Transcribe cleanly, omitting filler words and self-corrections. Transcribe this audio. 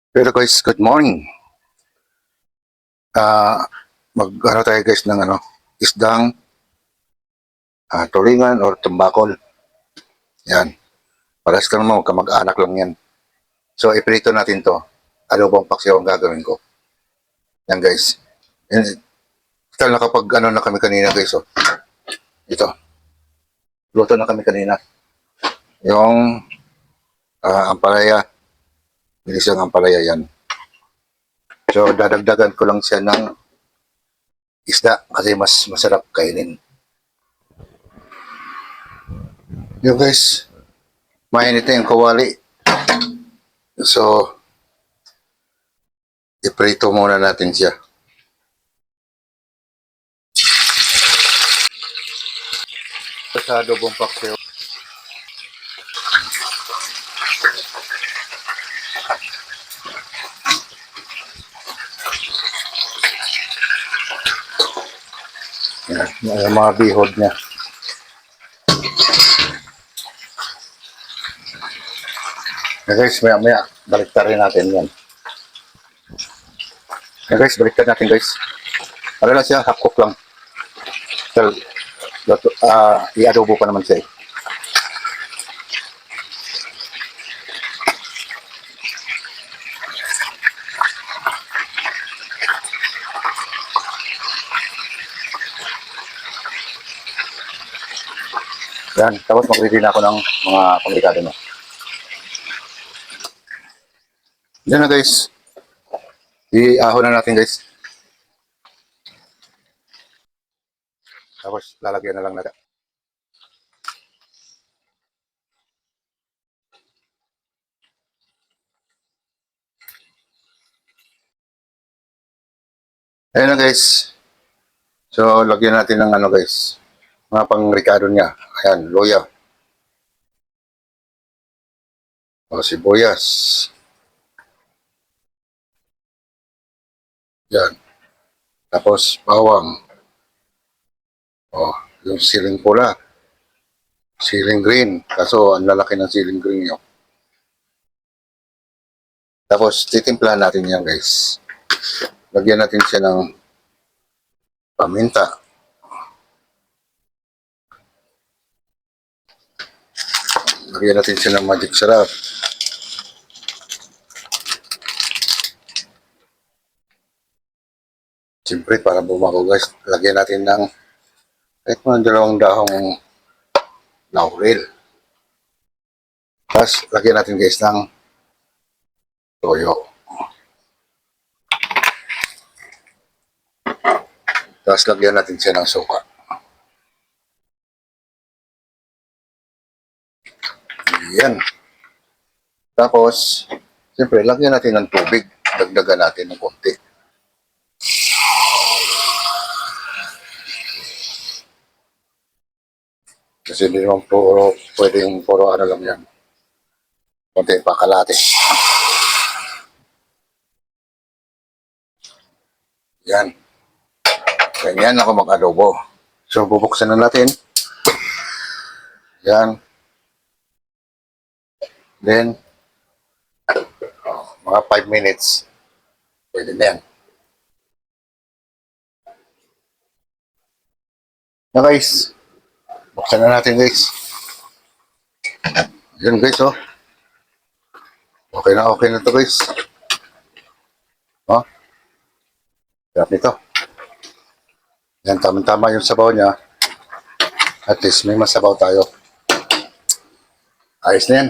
Pero guys, good morning. Ah, mag-ano tayo guys ng isdang tulingan or tumbakol. Yan. Paras ka naman, magkamag-anak lang yan. So, iprito natin to. Adobong paksiw ang gagawin ko. Yan guys. Yan, tal nakapag na kami kanina guys. Oh. Ito. Luto na kami kanina. Yung ampalaya. Bilisang ampalaya yan. So, dadagdagan ko lang siya ng isda kasi mas masarap kainin. Yo guys, mainit na yung kawali. So, iprito muna natin siya. Sa adobong paksiw. Yan, yung mga bihod niya. Guys, maya baliktad rin natin yan. Guys, baliktad natin guys. Ano lang siya, half cook lang. So, i-adobo pa naman siya eh. Yan, tapos mag-ready na ako ng mga panglikado na. Yan na guys. I-ahon na natin guys. Tapos lalagyan na lang natin. Ayan na guys. So, lagyan natin ng guys. Mga pang-ricado niya. Ayan, luya. O, sibuyas. Yan. Tapos, bawang. O, yung siling pula. Siling green. Kaso, ang lalaki ng siling green yun. Tapos, titimplahan natin yan guys. Lagyan natin siya ng paminta. Lagyan natin siya ng magic sarap. Siyempre, para bumago guys, lagyan natin ng kahit mga 2 dahong laurel. Tapos, lagyan natin guys ng toyo. Tapos, lagyan natin siya ng suka. Yan. Tapos, siyempre, lagyan natin ng tubig. Dagdagan natin ng konti. Kasi hindi naman pwedeng puro lang yan. Konti pa kalate. Yan. Ganyan ako mag-adobo. So, bubuksan na natin. Yan. Then, mga 5 minutes. Pwede na yan. Na guys. Buksan na natin guys. Yan guys oh. Okay na to guys. Oh. Sarap nito. Yan, tama-tama yung sabaw niya. At least may masabaw tayo. Ayos na yan.